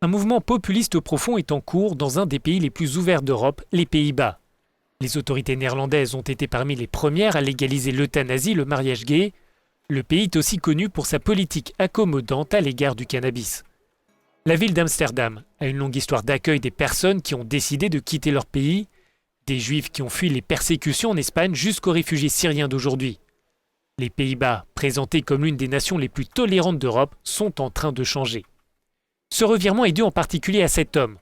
Un mouvement populiste profond est en cours dans un des pays les plus ouverts d'Europe, les Pays-Bas. Les autorités néerlandaises ont été parmi les premières à légaliser l'euthanasie, le mariage gay. Le pays est aussi connu pour sa politique accommodante à l'égard du cannabis. La ville d'Amsterdam a une longue histoire d'accueil des personnes qui ont décidé de quitter leur pays, des Juifs qui ont fui les persécutions en Espagne jusqu'aux réfugiés syriens d'aujourd'hui. Les Pays-Bas, présentés comme l'une des nations les plus tolérantes d'Europe, sont en train de changer. Ce revirement est dû en particulier à cet homme.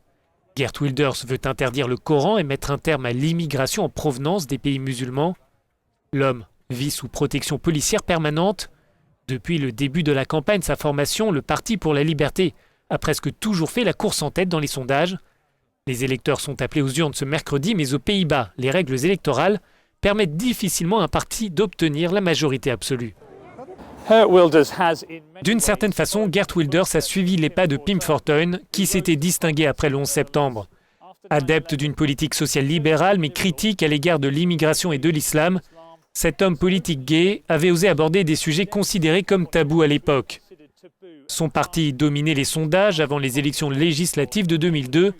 Geert Wilders veut interdire le Coran et mettre un terme à l'immigration en provenance des pays musulmans. L'homme vit sous protection policière permanente. Depuis le début de la campagne, sa formation, le Parti pour la liberté, a presque toujours fait la course en tête dans les sondages. Les électeurs sont appelés aux urnes ce mercredi, mais aux Pays-Bas, les règles électorales permettent difficilement à un parti d'obtenir la majorité absolue. D'une certaine façon, Geert Wilders a suivi les pas de Pim Fortuyn, qui s'était distingué après le 11 septembre. Adepte d'une politique sociale libérale, mais critique à l'égard de l'immigration et de l'islam, cet homme politique gay avait osé aborder des sujets considérés comme tabous à l'époque. Son parti dominait les sondages avant les élections législatives de 2002,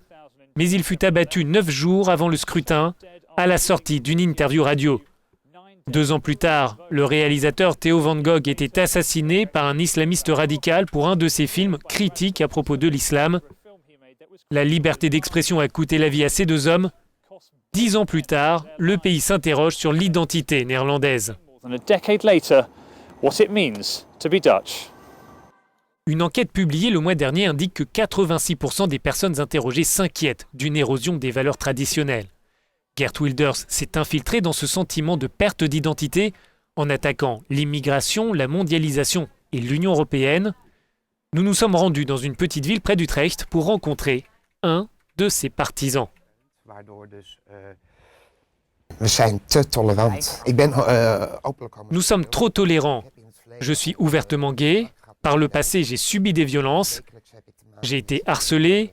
mais il fut abattu 9 jours avant le scrutin, à la sortie d'une interview radio. 2 ans plus tard, le réalisateur Theo van Gogh était assassiné par un islamiste radical pour un de ses films critiques à propos de l'islam. La liberté d'expression a coûté la vie à ces 2 hommes. 10 ans plus tard, le pays s'interroge sur l'identité néerlandaise. Une enquête publiée le mois dernier indique que 86% des personnes interrogées s'inquiètent d'une érosion des valeurs traditionnelles. Geert Wilders s'est infiltré dans ce sentiment de perte d'identité en attaquant l'immigration, la mondialisation et l'Union européenne. Nous nous sommes rendus dans une petite ville près d'Utrecht pour rencontrer un de ses partisans. Nous sommes trop tolérants. Je suis ouvertement gay. Par le passé, j'ai subi des violences. J'ai été harcelé,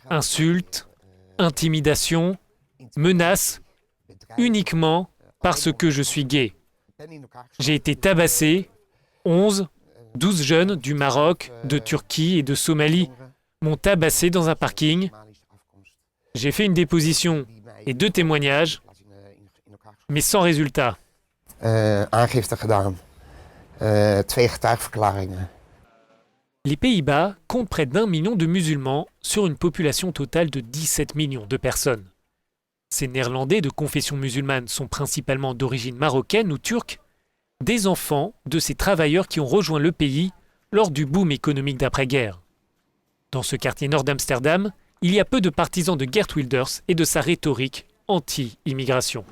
insultes, intimidations, menaces, uniquement parce que je suis gay. J'ai été tabassé. 11, 12 jeunes du Maroc, de Turquie et de Somalie m'ont tabassé dans un parking. J'ai fait une déposition et 2 témoignages, mais sans résultat. Les Pays-Bas comptent près d'1 million de musulmans sur une population totale de 17 millions de personnes. Ces Néerlandais de confession musulmane sont principalement d'origine marocaine ou turque, des enfants de ces travailleurs qui ont rejoint le pays lors du boom économique d'après-guerre. Dans ce quartier nord d'Amsterdam, il y a peu de partisans de Geert Wilders et de sa rhétorique anti-immigration.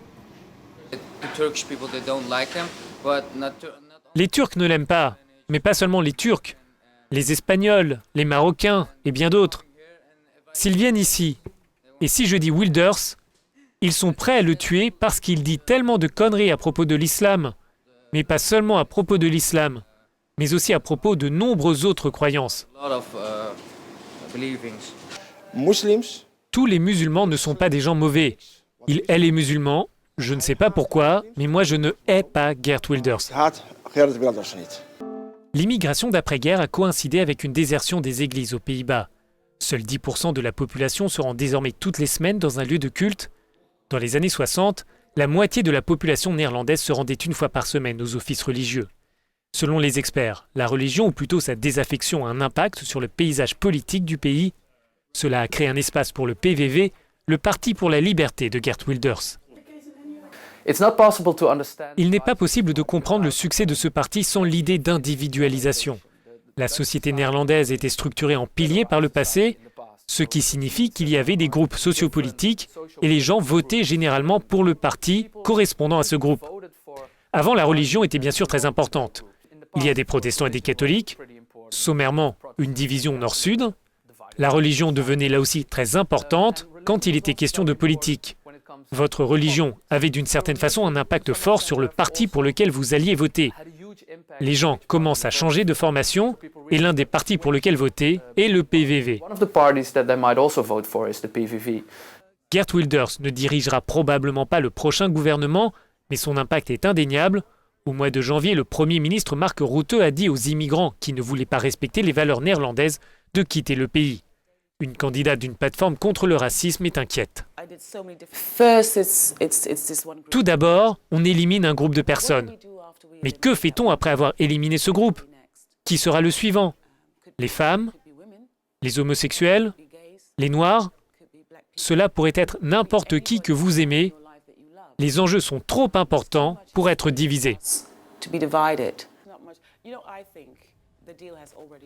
Les Turcs ne l'aiment pas, mais pas seulement les Turcs, les Espagnols, les Marocains et bien d'autres. S'ils viennent ici, et si je dis Wilders, ils sont prêts à le tuer parce qu'il dit tellement de conneries à propos de l'islam, mais pas seulement à propos de l'islam, mais aussi à propos de nombreuses autres croyances. Tous les musulmans ne sont pas des gens mauvais. Ils haïssent les musulmans, je ne sais pas pourquoi, mais moi je ne hais pas Geert Wilders. L'immigration d'après-guerre a coïncidé avec une désertion des églises aux Pays-Bas. Seuls 10% de la population se rend désormais toutes les semaines dans un lieu de culte. Dans les années 60, la moitié de la population néerlandaise se rendait une fois par semaine aux offices religieux. Selon les experts, la religion, ou plutôt sa désaffection, a un impact sur le paysage politique du pays. Cela a créé un espace pour le PVV, le Parti pour la liberté de Geert Wilders. Il n'est pas possible de comprendre le succès de ce parti sans l'idée d'individualisation. La société néerlandaise était structurée en piliers par le passé, ce qui signifie qu'il y avait des groupes sociopolitiques et les gens votaient généralement pour le parti correspondant à ce groupe. Avant, la religion était bien sûr très importante. Il y a des protestants et des catholiques, sommairement une division nord-sud. La religion devenait là aussi très importante quand il était question de politique. Votre religion avait d'une certaine façon un impact fort sur le parti pour lequel vous alliez voter. Les gens commencent à changer de formation et l'un des partis pour lequel voter est le PVV. Geert Wilders ne dirigera probablement pas le prochain gouvernement, mais son impact est indéniable. Au mois de janvier, le Premier ministre Mark Rutte a dit aux immigrants qui ne voulaient pas respecter les valeurs néerlandaises de quitter le pays. Une candidate d'une plateforme contre le racisme est inquiète. Tout d'abord, on élimine un groupe de personnes. Mais que fait-on après avoir éliminé ce groupe? Qui sera le suivant? Les femmes? Les homosexuels? Les noirs? Cela pourrait être n'importe qui que vous aimez. Les enjeux sont trop importants pour être divisés.